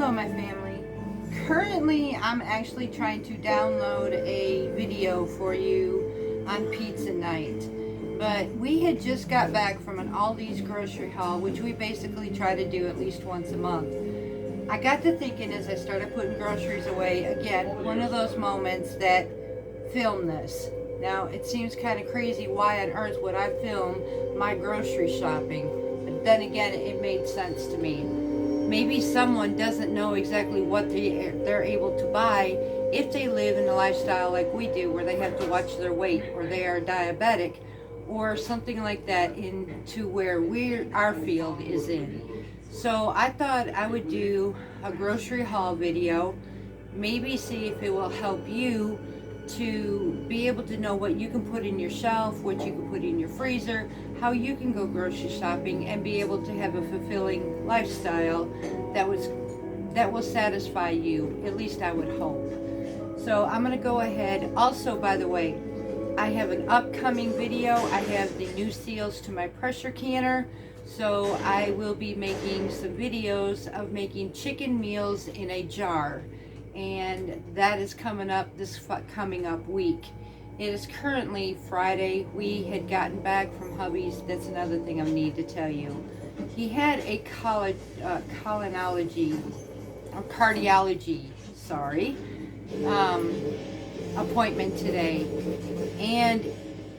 Hello my family. Currently I'm actually trying to download a video for you on pizza night. But we had just got back from an Aldi's grocery haul, which we basically try to do at least once a month. I got to thinking as I started putting groceries away, again, one of those moments that film this. Now it seems kind of crazy, why on earth would I film my grocery shopping? But then again, it made sense to me. Maybe someone doesn't know exactly what they're able to buy if they live in a lifestyle like we do, where they have to watch their weight, or they are diabetic, or something like that, into where our field is in. So I thought I would do a grocery haul video, maybe see if it will help you to be able to know what you can put in your shelf, what you can put in your freezer, how you can go grocery shopping and be able to have a fulfilling lifestyle that will satisfy you. At least I would hope. So I'm going to go ahead. Also, by the way, I have an upcoming video. I have the new seals to my pressure canner. So I will be making some videos of making chicken meals in a jar. And that is coming up this coming up week. It is currently Friday. We had gotten back from hubby's. That's another thing I need to tell you. He had a cardiology, appointment today. And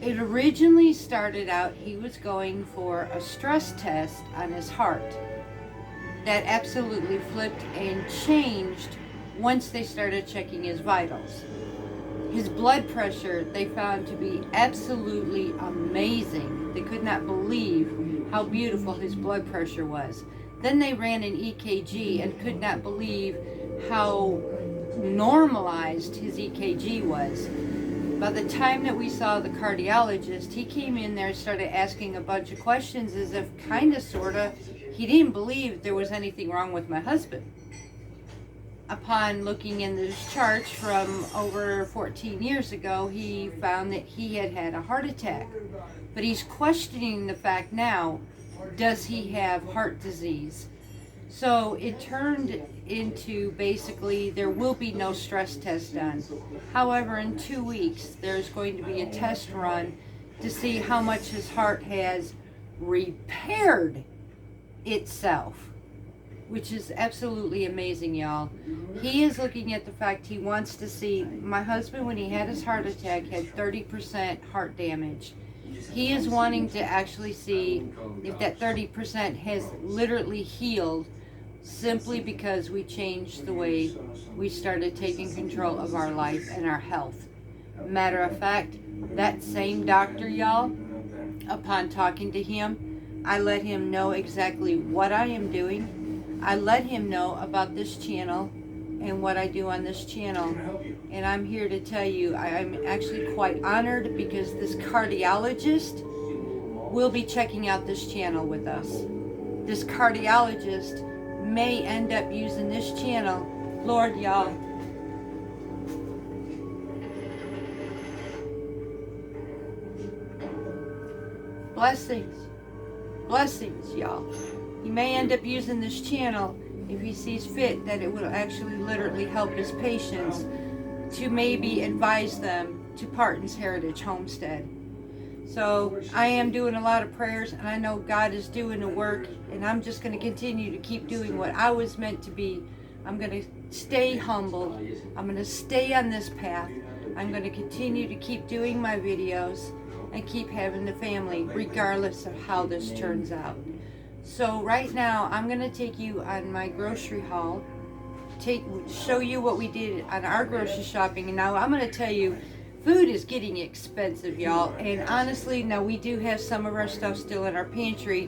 it originally started out, he was going for a stress test on his heart. That absolutely flipped and changed once they started checking his vitals. His blood pressure they found to be absolutely amazing. They could not believe how beautiful his blood pressure was. Then they ran an EKG and could not believe how normalized his EKG was. By the time that we saw the cardiologist, he came in there and started asking a bunch of questions as if he didn't believe there was anything wrong with my husband. Upon looking in this chart from over 14 years ago, he found that he had had a heart attack. But he's questioning the fact now, does he have heart disease? So it turned into basically there will be no stress test done. However, in 2 weeks, there's going to be a test run to see how much his heart has repaired itself, which is absolutely amazing, y'all. He is looking at the fact he wants to see, my husband, when he had his heart attack, had 30% heart damage. He is wanting to actually see if that 30% has literally healed, simply because we changed the way we started taking control of our life and our health. Matter of fact, that same doctor, y'all, upon talking to him, I let him know exactly what I am doing. I let him know about this channel and what I do on this channel. And I'm here to tell you, I'm actually quite honored because this cardiologist will be checking out this channel with us. This cardiologist may end up using this channel. Lord, y'all. Blessings. Blessings, y'all. He may end up using this channel if he sees fit that it will actually literally help his patients to maybe advise them to Parton's Heritage Homestead. So I am doing a lot of prayers, and I know God is doing the work, and I'm just going to continue to keep doing what I was meant to be. I'm going to stay humbled. I'm going to stay on this path. I'm going to continue to keep doing my videos and keep having the family regardless of how this turns out. So right now I'm going to take you on my grocery haul, show you what we did on our grocery shopping. And now I'm going to tell you, food is getting expensive, y'all. And honestly, now we do have some of our stuff still in our pantry.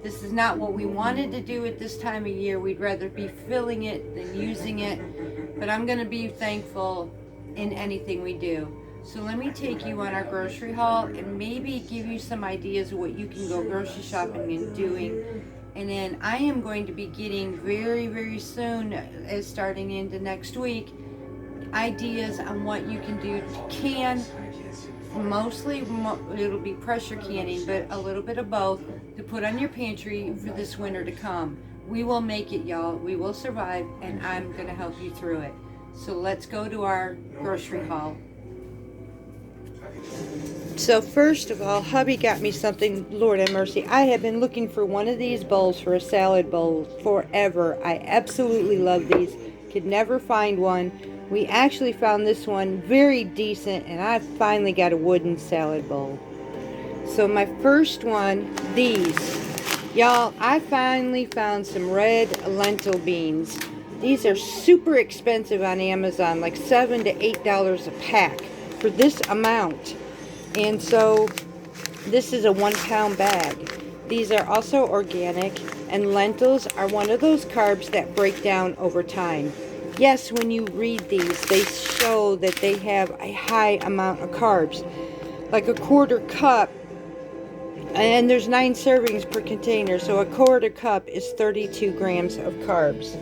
This is not what we wanted to do at this time of year. We'd rather be filling it than using it. But I'm going to be thankful in anything we do. So let me take you on our grocery haul and maybe give you some ideas of what you can go grocery shopping and doing. And then I am going to be getting very, very soon, as starting into next week, ideas on what you can do to can. Mostly it'll be pressure canning, but a little bit of both to put on your pantry for this winter to come. We will make it, y'all. We will survive, and I'm going to help you through it. So let's go to our grocery haul. So first of all, hubby got me something, Lord have mercy. I have been looking for one of these bowls for a salad bowl forever. I absolutely love these. Could never find one. We actually found this one very decent, and I finally got a wooden salad bowl. So my first one, these. Y'all, I finally found some red lentil beans. These are super expensive on Amazon, like $7 to $8 a pack for this amount. And so this is a 1 pound bag. These are also organic, and lentils are one of those carbs that break down over time. Yes, when you read these, they show that they have a high amount of carbs, like a quarter cup. And there's 9 servings per container, so a quarter cup is 32 grams of carbs.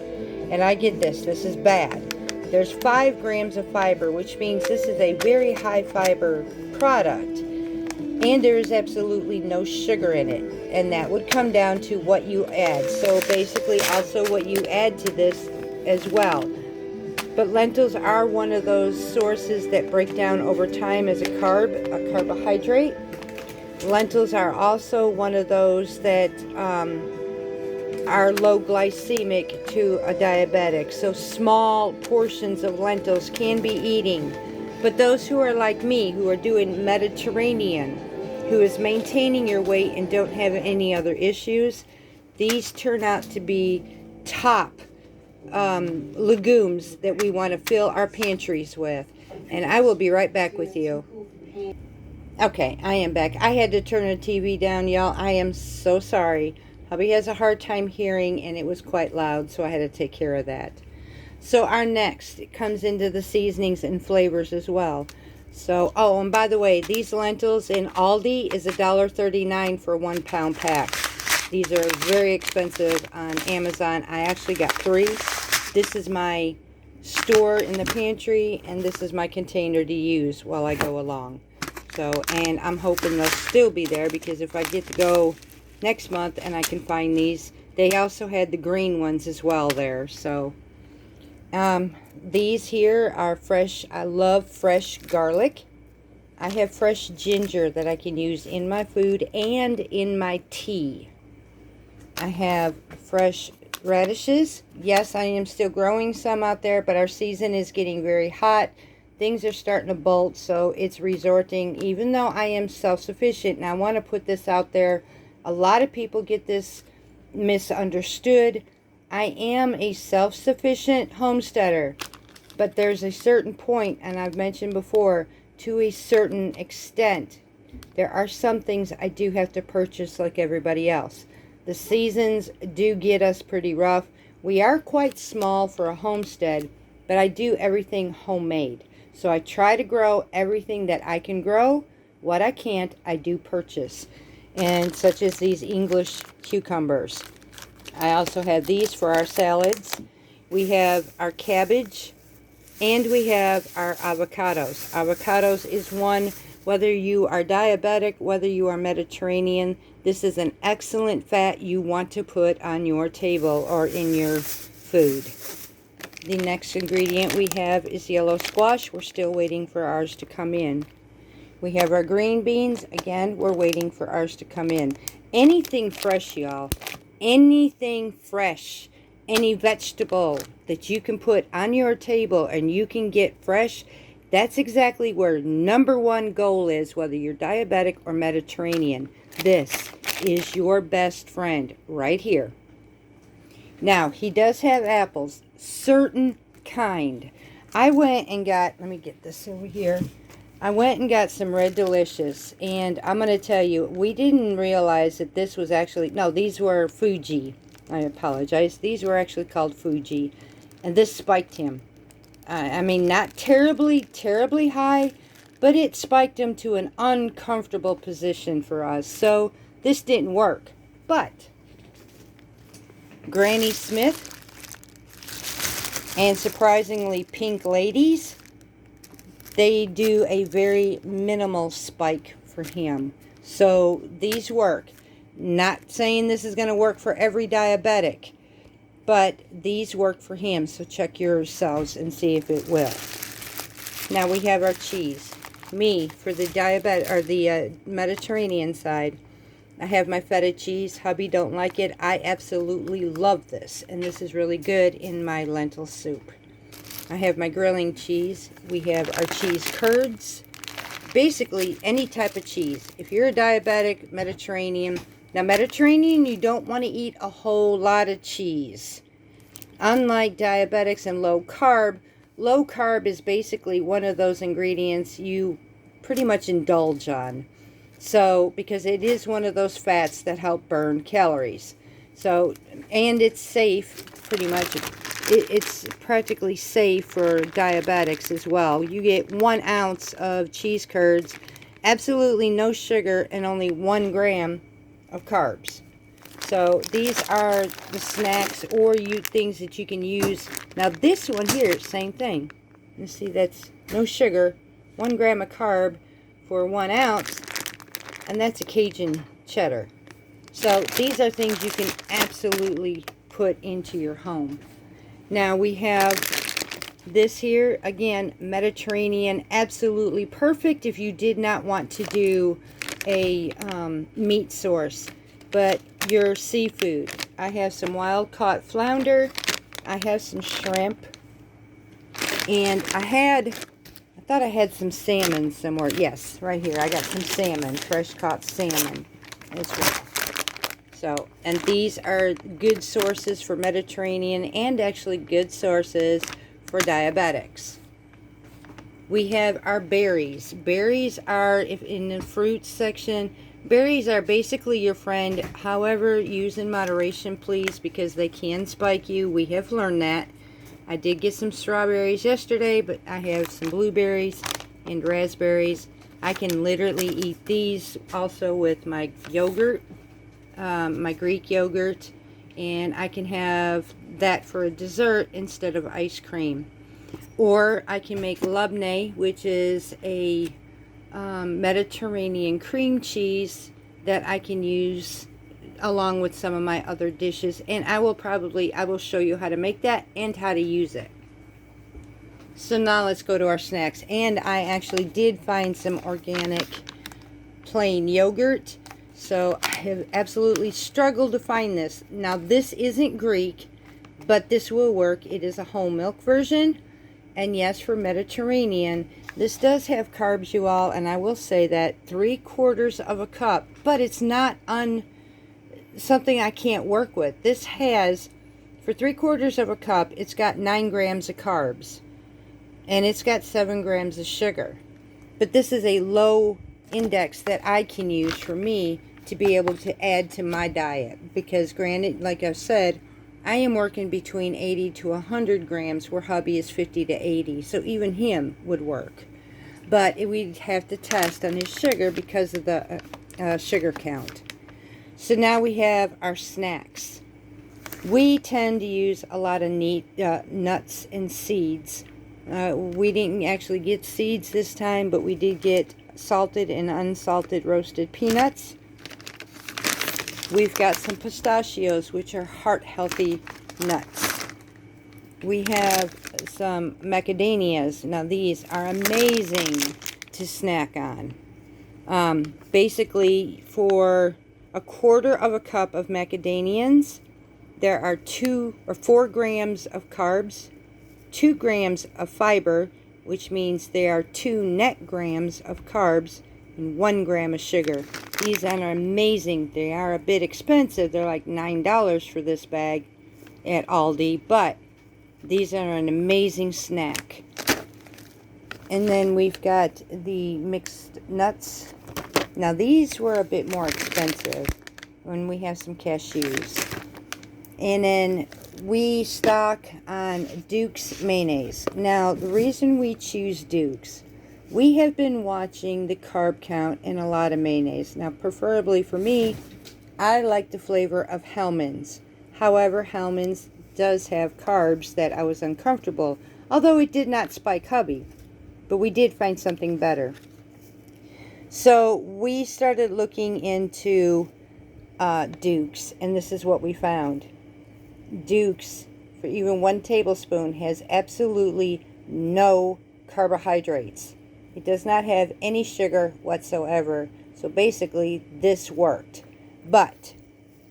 And I get this is bad. There's 5 grams of fiber, which means this is a very high fiber product. And there is absolutely no sugar in it. And that would come down to what you add. So basically also what you add to this as well. But lentils are one of those sources that break down over time as a carbohydrate. Lentils are also one of those that are low glycemic to a diabetic. So small portions of lentils can be eating. But those who are like me, who are doing Mediterranean, who is maintaining your weight and don't have any other issues, these turn out to be top legumes that we want to fill our pantries with. And I will be right back with you. Okay, I am back. I had to turn the TV down, y'all. I am so sorry. Hubby has a hard time hearing, and it was quite loud, so I had to take care of that. So our next, it comes into the seasonings and flavors as well. So, oh, and by the way, these lentils in Aldi is $1.39 for a 1 pound pack. These are very expensive on Amazon. I actually got 3. This is my store in the pantry, and this is my container to use while I go along. So, and I'm hoping they'll still be there, because if I get to go next month and I can find these, they also had the green ones as well there. So, these here are fresh. I love fresh garlic. I have fresh ginger that I can use in my food and in my tea. I have fresh radishes. Yes, I am still growing some out there, but our season is getting very hot. Things are starting to bolt, so it's resorting, even though I am self-sufficient. And I want to put this out there. A lot of people get this misunderstood. I am a self-sufficient homesteader, but there's a certain point, and I've mentioned before, to a certain extent, there are some things I do have to purchase like everybody else. The seasons do get us pretty rough. We are quite small for a homestead, but I do everything homemade. So I try to grow everything that I can grow. What I can't, I do purchase. And such as these English cucumbers. I also have these for our salads. We have our cabbage, and we have our avocados. Avocados is one, whether you are diabetic, whether you are Mediterranean, this is an excellent fat you want to put on your table or in your food. The next ingredient we have is yellow squash. We're still waiting for ours to come in. We have our green beans. Again, we're waiting for ours to come in. Anything fresh, y'all. Anything fresh. Any vegetable that you can put on your table and you can get fresh, that's exactly where number one goal is, whether you're diabetic or Mediterranean. This is your best friend right here. Now, he does have apples, certain kind. I went and got, let me get this over here. I went and got some Red Delicious, and I'm going to tell you, we didn't realize that this was actually, no, these were Fuji. I apologize. These were actually called Fuji, and this spiked him. I mean, not terribly, terribly high, but it spiked him to an uncomfortable position for us. So this didn't work. But Granny Smith and surprisingly Pink Ladies, they do a very minimal spike for him. So these work. Not saying this is going to work for every diabetic, but these work for him, so check yourselves and see if it will. Now we have our cheese. Me, for the diabetic or the Mediterranean side, I have my feta cheese. Hubby don't like it. I absolutely love this, and this is really good in my lentil soup. I have my grilling cheese. We have our cheese curds. Basically, any type of cheese. If you're a diabetic, Mediterranean. Now, Mediterranean, you don't want to eat a whole lot of cheese. Unlike diabetics and low carb is basically one of those ingredients you pretty much indulge on. So, because it is one of those fats that help burn calories. So, and it's safe, pretty much. It's practically safe for diabetics as well. You get 1 ounce of cheese curds, absolutely no sugar, and only 1 gram of carbs. So, these are the snacks or things that you can use. Now, this one here, same thing. You see, that's no sugar, 1 gram of carb for 1 ounce. And that's a Cajun cheddar. So these are things you can absolutely put into your home. Now we have this here, again, Mediterranean, absolutely perfect if you did not want to do a meat source, but your seafood. I have some wild caught flounder, I have some shrimp, and I thought I had some salmon somewhere. Yes, right here. I got some salmon, fresh caught salmon as well. So, and these are good sources for Mediterranean and actually good sources for diabetics. We have our berries. Berries are, if in the fruits section, berries are basically your friend. However, use in moderation, please, because they can spike you. We have learned that. I did get some strawberries yesterday, but I have some blueberries and raspberries. I can literally eat these also with my yogurt, my Greek yogurt, and I can have that for a dessert instead of ice cream. Or I can make labneh, which is a Mediterranean cream cheese that I can use along with some of my other dishes, and I will show you how to make that and how to use it. So now let's go to our snacks. And I actually did find some organic plain yogurt, so I have absolutely struggled to find this. Now this isn't Greek, but this will work. It is a whole milk version, and yes, for Mediterranean. This does have carbs, you all, and I will say that 3/4 of a cup, but it's not something I can't work with. This has, for 3/4 of a cup, it's got 9 grams of carbs. And it's got 7 grams of sugar. But this is a low index that I can use for me to be able to add to my diet. Because granted, like I said, I am working between 80 to 100 grams where hubby is 50 to 80. So even him would work. But we'd have to test on his sugar because of the sugar count. So now we have our snacks. We tend to use a lot of nuts and seeds. We didn't actually get seeds this time, but we did get salted and unsalted roasted peanuts. We've got some pistachios, which are heart-healthy nuts. We have some macadamias. Now these are amazing to snack on. Basically, for 1/4 of a cup of macadamias, there are 2 or 4 grams of carbs, 2 grams of fiber, which means there are 2 net grams of carbs, and 1 gram of sugar. These are amazing. They are a bit expensive. They're like $9 for this bag at Aldi, but these are an amazing snack. And then we've got the mixed nuts. Now these were a bit more expensive when we have some cashews. And then we stock on Duke's mayonnaise. Now the reason we choose Duke's, we have been watching the carb count in a lot of mayonnaise. Now preferably for me, I like the flavor of Hellmann's. However, Hellmann's does have carbs that I was uncomfortable, although it did not spike hubby. But we did find something better. So we started looking into Duke's, and this is what we found. Duke's, for even 1 tablespoon, has absolutely no carbohydrates. It does not have any sugar whatsoever. So basically, this worked. But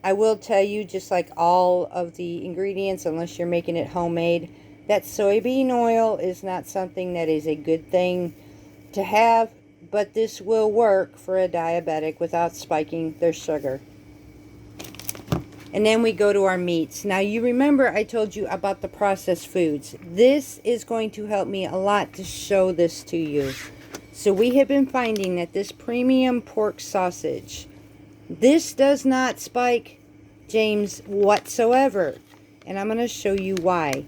I will tell you, just like all of the ingredients, unless you're making it homemade, that soybean oil is not something that is a good thing to have, but this will work for a diabetic without spiking their sugar. And then we go to our meats. Now, you remember I told you about the processed foods. This is going to help me a lot to show this to you. So we have been finding that this premium pork sausage, this does not spike James whatsoever. And I'm going to show you why.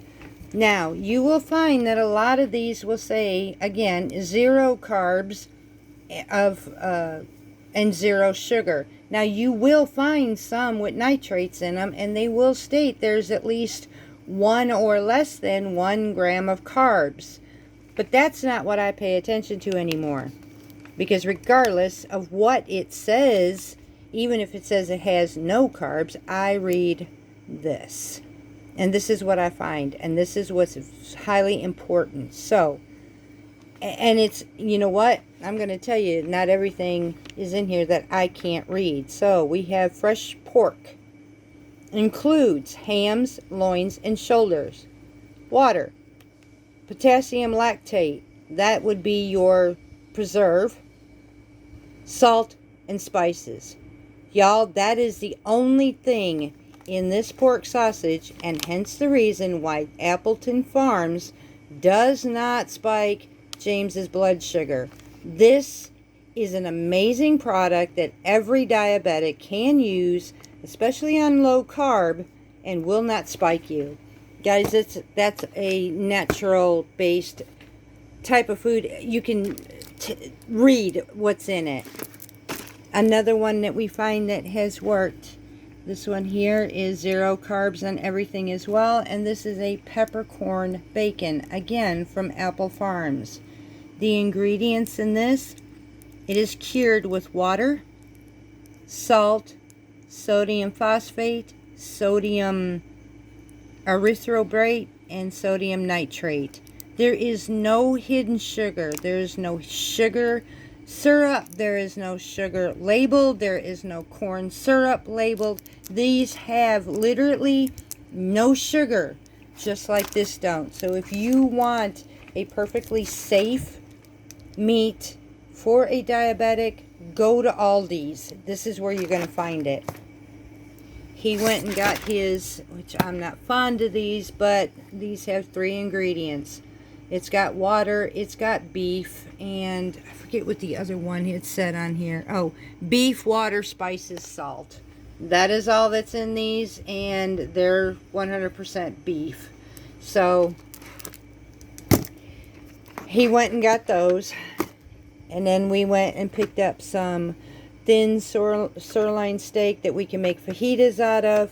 Now, you will find that a lot of these will say, again, 0 carbs and 0 sugar. Now, you will find some with nitrates in them, and they will state there's at least 1 or less than 1 gram of carbs. But that's not what I pay attention to anymore. Because regardless of what it says, even if it says it has no carbs, I read this. And this is what I find. And this is what's highly important. So, and it's, you know what? I'm going to tell you, not everything is in here that I can't read. So, we have fresh pork. Includes hams, loins, and shoulders. Water. Potassium lactate. That would be your preserve. Salt and spices. Y'all, that is the only thing in this pork sausage, and hence the reason why Appleton Farms does not spike James's blood sugar. This is an amazing product that every diabetic can use, especially on low carb, and will not spike you. Guys, that's a natural based type of food. You can read what's in it. Another one that we find that has worked, this one here is 0 carbs on everything as well, and this is a peppercorn bacon, again from Apple Farms. The ingredients in this, it is cured with water, salt, sodium phosphate, sodium erythrobrate, and sodium nitrate. There is no hidden sugar. There is no sugar syrup. There is no sugar labeled. There is no corn syrup labeled. These have literally no sugar, just like this don't. So if you want a perfectly safe meat for a diabetic, go to Aldi's. This is where you're going to find it. He went and got his, which I'm not fond of these, but these have 3 ingredients. It's got water, it's got beef, and I forget what the other one it said on here. Oh, beef, water, spices, salt. That is all that's in these, and they're 100% beef. So he went and got those, and then we went and picked up some thin sirloin steak that we can make fajitas out of.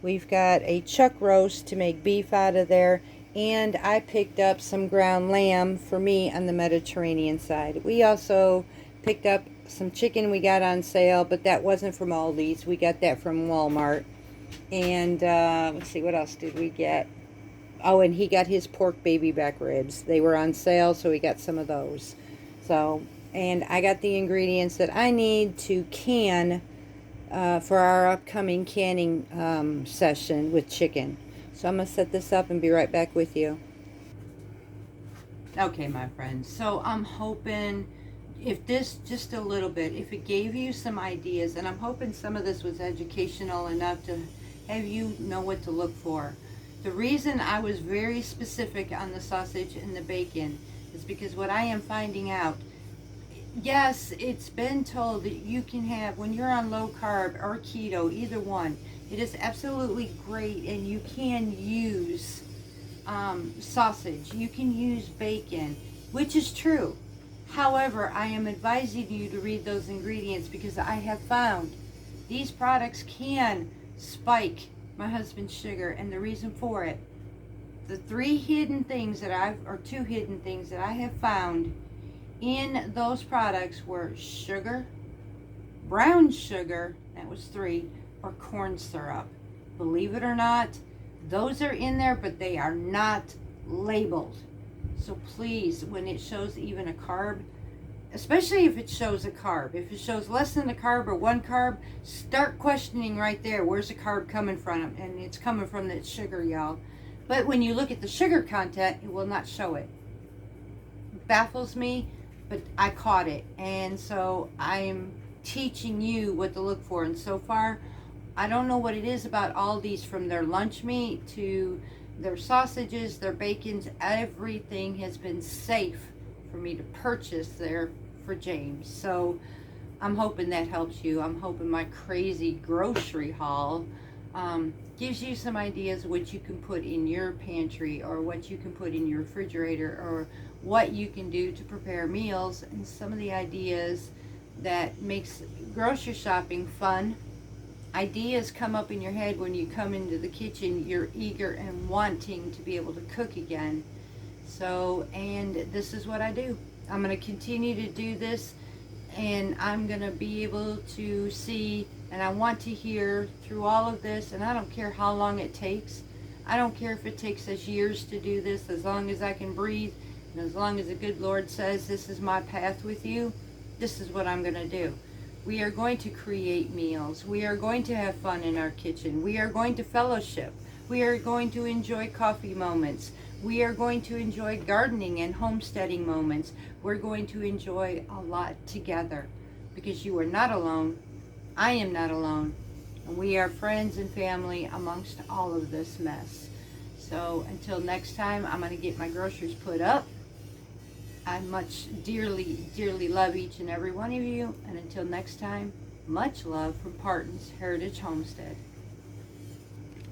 We've got a chuck roast to make beef out of there, and I picked up some ground lamb for me on the Mediterranean side. We also picked up some chicken we got on sale, but that wasn't from Aldi's. We got that from Walmart. And let's see, what else did we get? Oh, and he got his pork baby back ribs. They were on sale, so we got some of those. So, and I got the ingredients that I need to can for our upcoming canning session with chicken. So I'm going to set this up and be right back with you. Okay, my friends. So I'm hoping if this just a little bit, if it gave you some ideas, and I'm hoping some of this was educational enough to have you know what to look for. The reason I was very specific on the sausage and the bacon is because what I am finding out, yes, it's been told that you can have, when you're on low carb or keto, either one, it is absolutely great, and you can use sausage, you can use bacon, which is true. However, I am advising you to read those ingredients because I have found these products can spike my husband's sugar, and the reason for it, the 2 hidden things that I have found in those products were sugar, brown sugar, that was 3, or corn syrup. Believe it or not, Those are in there, but they are not labeled. So please, when it shows even a carb, especially if it shows a carb, if it shows less than a carb or one carb, start questioning right there. Where's the carb coming from? And it's coming from that sugar, y'all. But when you look at the sugar content, it will not show it. It baffles me, but I caught it. And so I'm teaching you what to look for. And so far, I don't know what it is about Aldi's, from their lunch meat to their sausages, their bacons, everything has been safe for me to purchase there for James. So I'm hoping that helps you. I'm hoping my crazy grocery haul gives you some ideas of what you can put in your pantry, or what you can put in your refrigerator, or what you can do to prepare meals, and some of the ideas that makes grocery shopping fun. Ideas come up in your head when you come into the kitchen. You're eager and wanting to be able to cook again. So, and this is what I do. I'm going to continue to do this, and I'm going to be able to see, and I want to hear through all of this, and I don't care how long it takes. I don't care if it takes us years to do this, as long as I can breathe, and as long as the good Lord says this is my path with you, this is what I'm going to do. We are going to create meals. We are going to have fun in our kitchen. We are going to fellowship. We are going to enjoy coffee moments. We are going to enjoy gardening and homesteading moments. We're going to enjoy a lot together, because you are not alone. I am not alone. And we are friends and family amongst all of this mess. So until next time, I'm going to get my groceries put up. I much dearly, dearly love each and every one of you. And until next time, much love from Parton's Heritage Homestead.